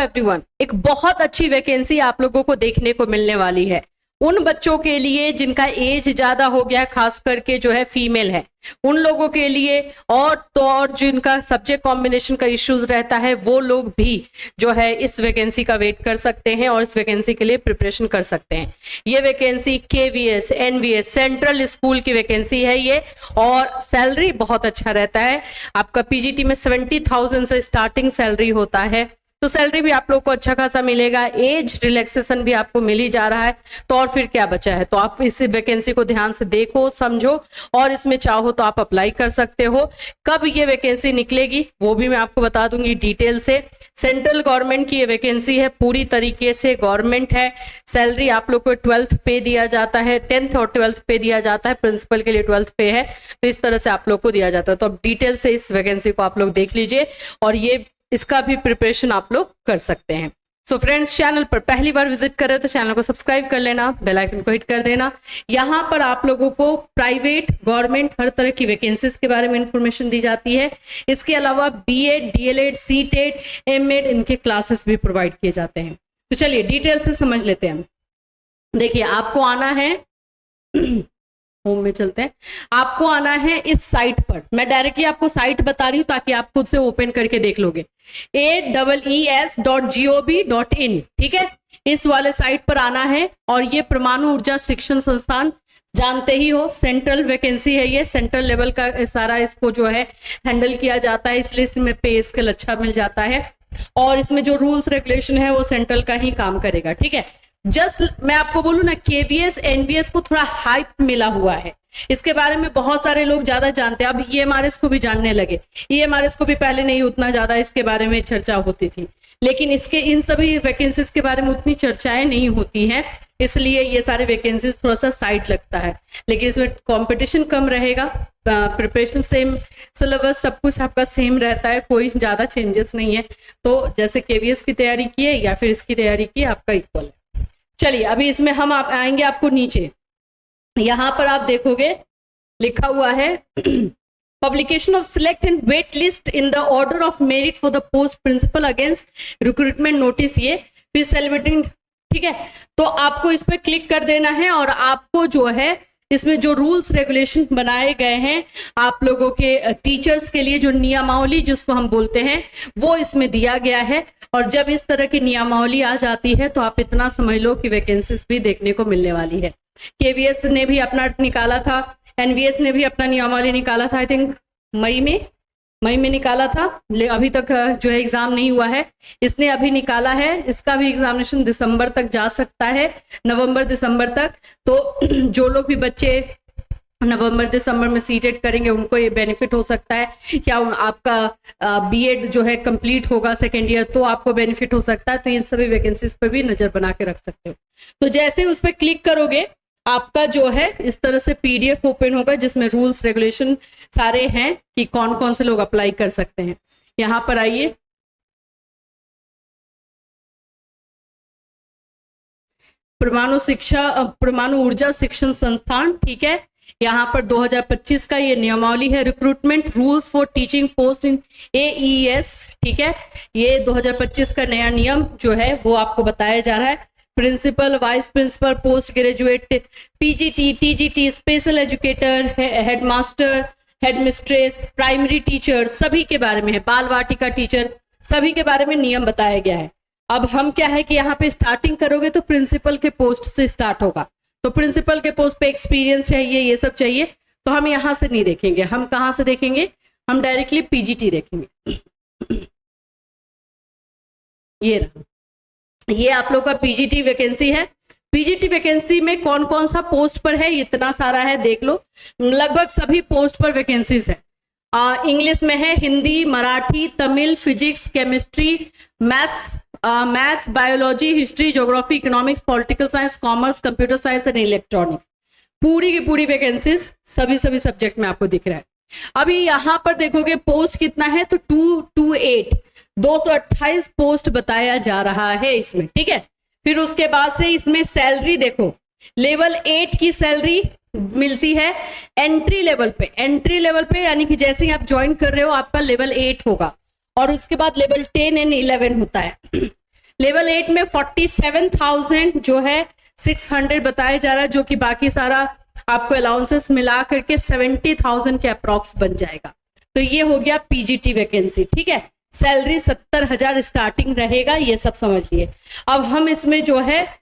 Everyone, एक बहुत अच्छी वैकेंसी आप लोगों को देखने को मिलने वाली है उन बच्चों के लिए जिनका एज ज्यादा हो गया, खास करके जो है फीमेल है उन लोगों के लिए, और जिनका सब्जेक्ट कॉम्बिनेशन का इश्यूज रहता है वो लोग भी जो है इस वैकेंसी का वेट कर सकते हैं और इस वैकेंसी के लिए प्रिपरेशन कर सकते हैं। ये vacancy KVS NVS central school की वैकेंसी है ये, और सैलरी बहुत अच्छा रहता है। आपका पीजीटी में 70,000 से स्टार्टिंग सैलरी होता है, तो सैलरी भी आप लोग को अच्छा खासा मिलेगा, एज रिलैक्सेशन भी आपको मिल ही जा रहा है, तो और फिर क्या बचा है। तो आप इस वैकेंसी को ध्यान से देखो, समझो और इसमें चाहो तो आप अप्लाई कर सकते हो। कब ये वैकेंसी निकलेगी वो भी मैं आपको बता दूंगी डिटेल से। सेंट्रल गवर्नमेंट की ये वैकेंसी है, पूरी तरीके से गवर्नमेंट है। सैलरी आप लोग को 12th पे दिया जाता है, 10th और 12th पे दिया जाता है, प्रिंसिपल के लिए 12th पे है, तो इस तरह से आप लोग को दिया जाता है। तो अब डिटेल से इस वैकेंसी को आप लोग देख लीजिए और ये इसका भी प्रिपरेशन आप लोग कर सकते हैं। सो फ्रेंड्स, चैनल पर पहली बार विजिट कर रहे हो तो चैनल को सब्सक्राइब कर लेना, बेल आइकन को हिट कर देना। यहाँ पर आप लोगों को प्राइवेट गवर्नमेंट हर तरह की वैकेंसीज के बारे में इंफॉर्मेशन दी जाती है। इसके अलावा बीएड, डीएलएड, सीटेट, एमएड इनके क्लासेस भी प्रोवाइड किए जाते हैं। तो चलिए डिटेल से समझ लेते हैं। देखिए, आपको आना है होम में चलते हैं, आपको आना है इस साइट पर। मैं डायरेक्टली आपको साइट बता रही हूं ताकि आप खुद से ओपन करके देख लोगे, aees.gov.in, ठीक है। इस वाले साइट पर आना है और ये परमाणु ऊर्जा शिक्षण संस्थान जानते ही हो, सेंट्रल वैकेंसी है ये, सेंट्रल लेवल का सारा इसको जो है हैंडल किया जाता है, इसलिए इसमें पे स्केल अच्छा मिल जाता है और इसमें जो रूल्स रेगुलेशन है वो सेंट्रल का ही काम करेगा, ठीक है। जस्ट मैं आपको बोलूं ना, केवीएस एनवीएस को थोड़ा हाइप मिला हुआ है, इसके बारे में बहुत सारे लोग ज्यादा जानते हैं। अब ईएमआरएस को भी जानने लगे, ईएमआरएस को भी पहले नहीं उतना ज्यादा इसके बारे में चर्चा होती थी, लेकिन इसके इन सभी वैकेंसीज के बारे में उतनी चर्चाएं नहीं होती हैं, इसलिए ये सारे वैकेंसीज थोड़ा सा साइड लगता है। लेकिन इसमें कंपटीशन कम रहेगा, प्रिपरेशन सेम, सिलेबस सब कुछ आपका सेम रहता है, कोई ज्यादा चेंजेस नहीं है। तो जैसे केवीएस की तैयारी की है या फिर इसकी तैयारी की, आपका इक्वल है। चलिए अभी इसमें हम आएंगे आपको नीचे, यहां पर आप देखोगे लिखा हुआ है publication of select and wait list in the order of merit for the post principal against recruitment notice, ये फिर सेलिब्रेटिंग, ठीक है। तो आपको इस पर क्लिक कर देना है और आपको जो है इसमें जो रूल्स रेगुलेशन बनाए गए हैं आप लोगों के टीचर्स के लिए, जो नियमावली जिसको हम बोलते हैं, वो इसमें दिया गया है। और जब इस तरह की नियमावली आ जाती है तो आप इतना समझ लो कि वैकेंसीज भी देखने को मिलने वाली है। केवीएस ने भी अपना निकाला था, एनवीएस ने भी अपना नियमावली निकाला था, आई थिंक मई में निकाला था, अभी तक जो है एग्जाम नहीं हुआ है, इसने अभी निकाला है। इसका भी एग्जामिनेशन दिसंबर तक जा सकता है, नवंबर दिसंबर तक। तो जो लोग भी बच्चे नवंबर दिसंबर में सीटेट करेंगे उनको ये बेनिफिट हो सकता है। क्या आपका बीएड जो है कंप्लीट होगा सेकेंड ईयर तो आपको बेनिफिट हो सकता है, तो इन सभी वैकेंसीज पर भी नजर बना के रख सकते हो। तो जैसे उस पर क्लिक करोगे आपका जो है इस तरह से पीडीएफ ओपन होगा जिसमें रूल्स रेगुलेशन सारे हैं कि कौन कौन से लोग अप्लाई कर सकते हैं। यहां पर आइए, परमाणु ऊर्जा शिक्षण संस्थान, ठीक है। यहाँ पर 2025 का ये नियमावली है, recruitment rules for teaching post in AES, ठीक है। ये 2025 का नया नियम जो है वो आपको बताया जा रहा है। Principal, vice principal, post graduate, PGT, TGT, special educator, headmaster, headmistress, primary teacher, सभी के बारे में है, बाल वाटिका टीचर, सभी के बारे में नियम बताया गया है। अब हम क्या है कि यहाँ पे स्टार्टिंग करोगे तो प्रिंसिपल के पोस्ट से स्टार्ट होगा, तो प्रिंसिपल के पोस्ट पे एक्सपीरियंस चाहिए, ये सब चाहिए, तो हम यहाँ से नहीं देखेंगे। हम कहाँ से देखेंगे? हम डायरेक्टली पीजीटी देखेंगे। ये रहा, ये आप लोग का पीजीटी वैकेंसी है। पीजीटी वैकेंसी में कौन कौन सा पोस्ट पर है, इतना सारा है, देख लो, लगभग सभी पोस्ट पर वैकेंसीज है। इंग्लिश में है, Hindi, Marathi, Tamil, physics, chemistry, maths, biology, history, geography, economics, political science, commerce, computer science and electronics, पूरी की पूरी वैकेंसीज सभी सब्जेक्ट में आपको दिख रहा है। अभी यहाँ पर देखोगे पोस्ट कितना है, तो 228 पोस्ट बताया जा रहा है इसमें, ठीक है। फिर उसके बाद से इसमें सैलरी देखो, लेवल 8 की सैलरी मिलती है एंट्री लेवल पे, यानी कि जैसे ही आप ज्वाइन कर रहे हो आपका लेवल 8 होगा और उसके बाद लेवल 10 एंड 11 होता है। लेवल 8 में 47,000 जो है 600 बताया जा रहा है, जो कि बाकी सारा आपको अलाउंसेस मिला करके 70,000 के अप्रॉक्स बन जाएगा। तो ये हो गया पीजीटी वैकेंसी, ठीक है। सैलरी 70,000 स्टार्टिंग रहेगा, ये सब समझ लिए। अब हम इसमें जो है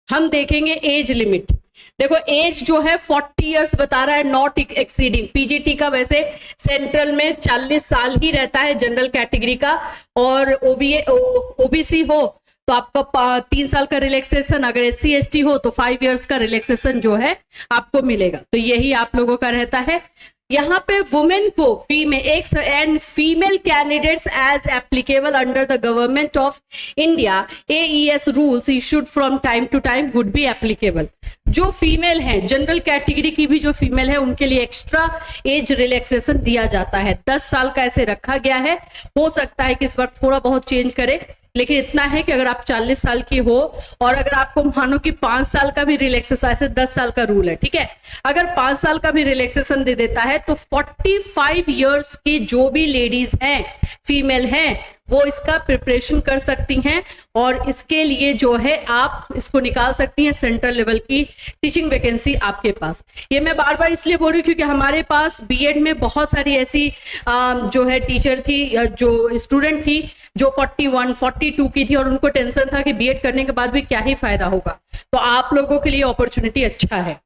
हम देखेंगे एज लिमिट। देखो एज जो है 40 इयर्स बता रहा है, नॉट एक्सीडिंग। पीजीटी का वैसे सेंट्रल में 40 साल ही रहता है जनरल कैटेगरी का, और ओबीसी हो तो आपका 3 साल का रिलैक्सेशन, अगर एससी एसटी हो तो 5 इयर्स का रिलैक्सेशन जो है आपको मिलेगा। तो यही आप लोगों का रहता है। यहाँ पे वुमेन को and female candidates as applicable under the government of India AES rules issued from time to time would be applicable. जो फीमेल है, जनरल कैटेगरी की भी जो फीमेल है, उनके लिए एक्स्ट्रा एज रिलैक्सेशन दिया जाता है। 10 साल का ऐसे रखा गया है, हो सकता है कि इस बार थोड़ा बहुत चेंज करे, लेकिन इतना है कि अगर आप 40 साल की हो और अगर आपको मानो कि 5 साल का भी रिलैक्सेशन, ऐसे 10 साल का रूल है, ठीक है, अगर 5 साल का भी रिलैक्सेशन दे देता है तो 45 इयर्स की जो भी लेडीज हैं, फीमेल हैं, वो इसका प्रिपरेशन कर सकती हैं और इसके लिए जो है आप इसको निकाल सकती हैं। सेंट्रल लेवल की टीचिंग वैकेंसी आपके पास। ये मैं बार बार इसलिए बोल रही हूँ क्योंकि हमारे पास बीएड में बहुत सारी ऐसी जो है टीचर थी, जो स्टूडेंट थी जो 41, 42 की थी और उनको टेंशन था कि बीएड करने के बाद भी क्या ही फायदा होगा। तो आप लोगों के लिए अपॉर्चुनिटी अच्छा है,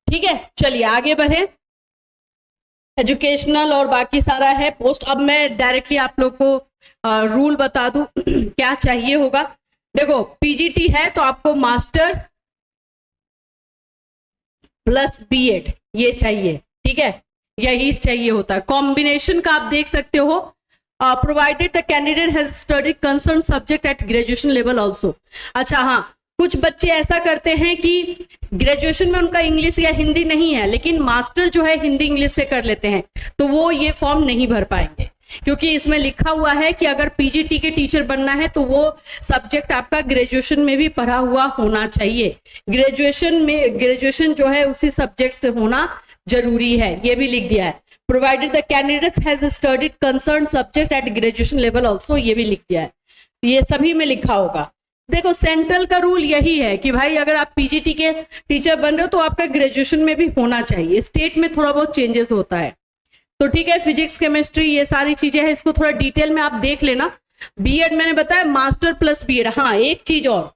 ठीक है। चलिए आगे बढ़े। एजुकेशनल और बाकी सारा है पोस्ट। अब मैं डायरेक्टली आप लोग को रूल बता दूं क्या चाहिए होगा। देखो पीजीटी है तो आपको मास्टर प्लस बीएड ये चाहिए, ठीक है, यही चाहिए होता है। कॉम्बिनेशन का आप देख सकते हो, provided the candidate has studied concern subject at graduation level also. अच्छा हाँ, कुछ बच्चे ऐसा करते हैं कि ग्रेजुएशन में उनका इंग्लिश या हिंदी नहीं है, लेकिन मास्टर जो है हिंदी इंग्लिश से कर लेते हैं, तो वो ये फॉर्म नहीं भर पाएंगे, क्योंकि इसमें लिखा हुआ है कि अगर पीजीटी के टीचर बनना है तो वो सब्जेक्ट आपका ग्रेजुएशन में भी पढ़ा हुआ होना चाहिए। ग्रेजुएशन जो है उसी सब्जेक्ट से होना जरूरी है, ये भी लिख दिया है। Provided the candidate has studied concern subject at graduation level also, ये भी लिख दिया है। ये सभी में लिखा होगा। देखो सेंट्रल का रूल यही है कि भाई अगर आप पीजीटी के टीचर बन रहे हो तो आपका ग्रेजुएशन में भी होना चाहिए। स्टेट में थोड़ा बहुत चेंजेस होता है, तो ठीक है। फिजिक्स, केमिस्ट्री, ये सारी चीजें हैं, इसको थोड़ा डिटेल में आप देख लेना। बीएड मैंने बताया मास्टर प्लस बीएड। हाँ एक चीज और,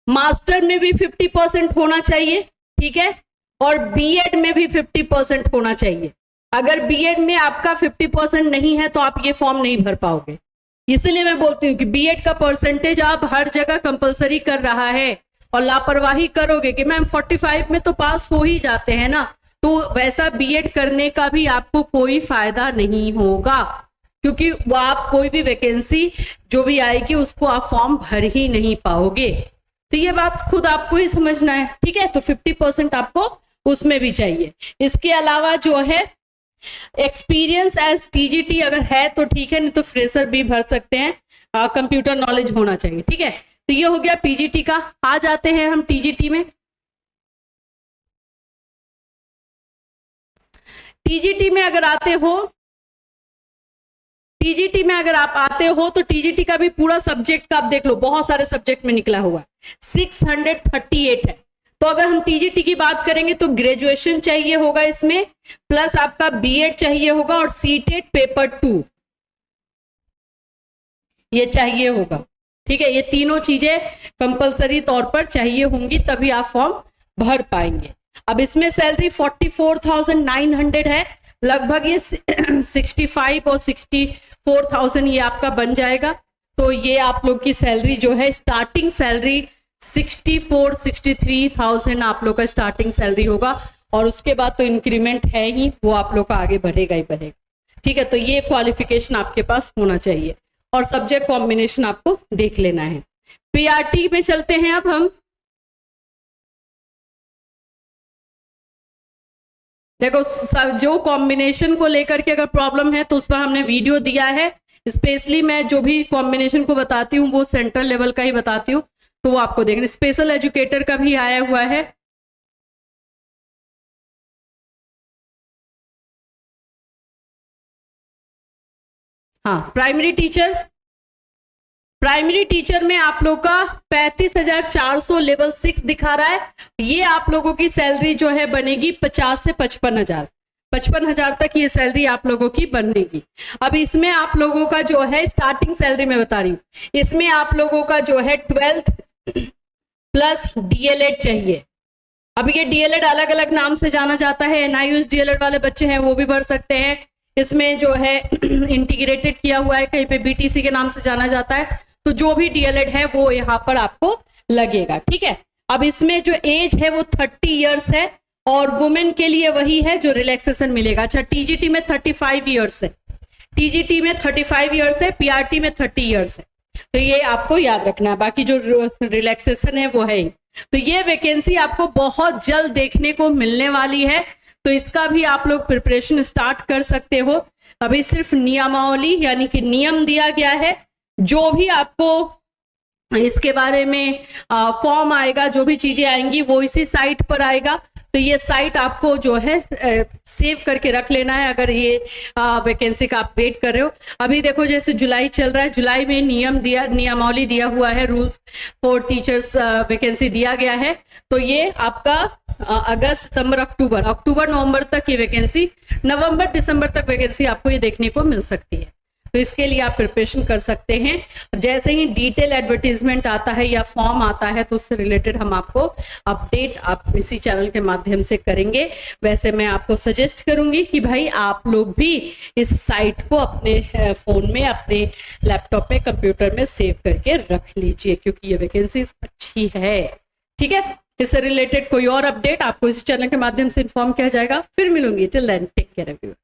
मास्टर में भी 50% होना चाहिए, ठीक है, और बीएड में भी 50% होना चाहिए। अगर बीएड में आपका 50% नहीं है तो आप ये फॉर्म नहीं भर पाओगे। इसलिए मैं बोलती हूँ कि बीएड का परसेंटेज आप हर जगह कंपलसरी कर रहा है और लापरवाही करोगे कि मैम 45 में तो पास हो ही जाते हैं ना, तो वैसा बीएड करने का भी आपको कोई फायदा नहीं होगा, क्योंकि वो आप कोई भी वैकेंसी जो भी आएगी उसको आप फॉर्म भर ही नहीं पाओगे। तो ये बात खुद आपको ही समझना है, ठीक है। तो 50% आपको उसमें भी चाहिए। इसके अलावा जो है एक्सपीरियंस एज टीजीटी अगर है तो ठीक है, नहीं तो फ्रेशर भी भर सकते हैं, कंप्यूटर नॉलेज होना चाहिए, ठीक है। तो ये हो गया पीजीटी का। आ जाते हैं हम टीजीटी में। टीजीटी में अगर आते हो, टीजीटी में अगर आप आते हो तो टीजीटी का भी पूरा सब्जेक्ट का आप देख लो, बहुत सारे सब्जेक्ट में निकला हुआ 638 है। तो अगर हम टीजीटी की बात करेंगे तो ग्रेजुएशन चाहिए होगा इसमें, प्लस आपका बीएड चाहिए होगा और सीटेट पेपर 2 ये चाहिए होगा, ठीक है। ये तीनों चीजें कंपलसरी तौर पर चाहिए होंगी, तभी आप फॉर्म भर पाएंगे। अब इसमें सैलरी 44,900 है, लगभग ये 65 और 64,000 ये आपका बन जाएगा। तो ये आप लोग की सैलरी जो है, स्टार्टिंग सैलरी 64-63,000 आप लोग का स्टार्टिंग सैलरी होगा, और उसके बाद तो इंक्रीमेंट है ही, वो आप लोग का आगे बढ़ेगा ही बढ़ेगा, ठीक है। तो ये क्वालिफिकेशन आपके पास होना चाहिए और सब्जेक्ट कॉम्बिनेशन आपको देख लेना है। पीआरटी में चलते हैं अब हम। देखो जो कॉम्बिनेशन को लेकर के अगर प्रॉब्लम है तो उस पर हमने वीडियो दिया है। स्पेशली मैं जो भी कॉम्बिनेशन को बताती हूँ वो सेंट्रल लेवल का ही बताती हूँ, तो वो आपको देखना। स्पेशल एजुकेटर का भी आया हुआ है, हाँ, प्राइमरी टीचर में आप लोग का 35,400 लेवल 6 दिखा रहा है। ये आप लोगों की सैलरी जो है बनेगी 50 से 55,000 तक ये सैलरी आप लोगों की बनेगी। अब इसमें आप लोगों का जो है स्टार्टिंग सैलरी मैं बता रही हूँ, इसमें आप लोगों का जो है 12th प्लस डीएलएड चाहिए। अब ये डीएलएड अलग अलग नाम से जाना जाता है, एनआईयूएस डीएलएड वाले बच्चे हैं वो भी भर सकते हैं। इसमें जो है इंटीग्रेटेड किया हुआ है, कहीं पे बीटीसी के नाम से जाना जाता है, तो जो भी डीएलएड है वो यहाँ पर आपको लगेगा, ठीक है। अब इसमें जो एज है वो 30 इयर्स है और वुमेन के लिए वही है जो रिलैक्सेशन मिलेगा। अच्छा, टीजीटी में 35 इयर्स है, टीजीटी में 35 इयर्स है, पीआरटी में 30 इयर्स है, तो ये आपको याद रखना है। बाकी जो रिलैक्सेशन है वो है ही। तो ये वैकेंसी आपको बहुत जल्द देखने को मिलने वाली है, तो इसका भी आप लोग प्रिपरेशन स्टार्ट कर सकते हो। अभी सिर्फ नियमावली यानी कि नियम दिया गया है, जो भी आपको इसके बारे में फॉर्म आएगा, जो भी चीजें आएंगी वो इसी साइट पर आएगा। तो ये साइट आपको जो है सेव करके रख लेना है अगर ये वैकेंसी का आप वेट कर रहे हो। अभी देखो जैसे जुलाई चल रहा है, जुलाई में नियमावली दिया हुआ है, रूल्स फॉर टीचर्स वैकेंसी दिया गया है। तो ये आपका अगस्त, सितंबर, अक्टूबर नवंबर तक ये वैकेंसी, नवंबर दिसंबर तक वैकेंसी आपको ये देखने को मिल सकती है। तो इसके लिए आप प्रिपरेशन कर सकते हैं। जैसे ही डिटेल एडवर्टीजमेंट आता है या फॉर्म आता है तो उससे रिलेटेड हम आपको अपडेट आप इसी चैनल के माध्यम से करेंगे। वैसे मैं आपको सजेस्ट करूंगी कि भाई आप लोग भी इस साइट को अपने फोन में, अपने लैपटॉप में, कंप्यूटर में सेव करके रख लीजिए, क्योंकि ये वैकेंसी अच्छी है, ठीक है। इससे रिलेटेड कोई और अपडेट आपको इस चैनल के माध्यम से इन्फॉर्म किया जाएगा। फिर मिलूंगी, till then take care everyone.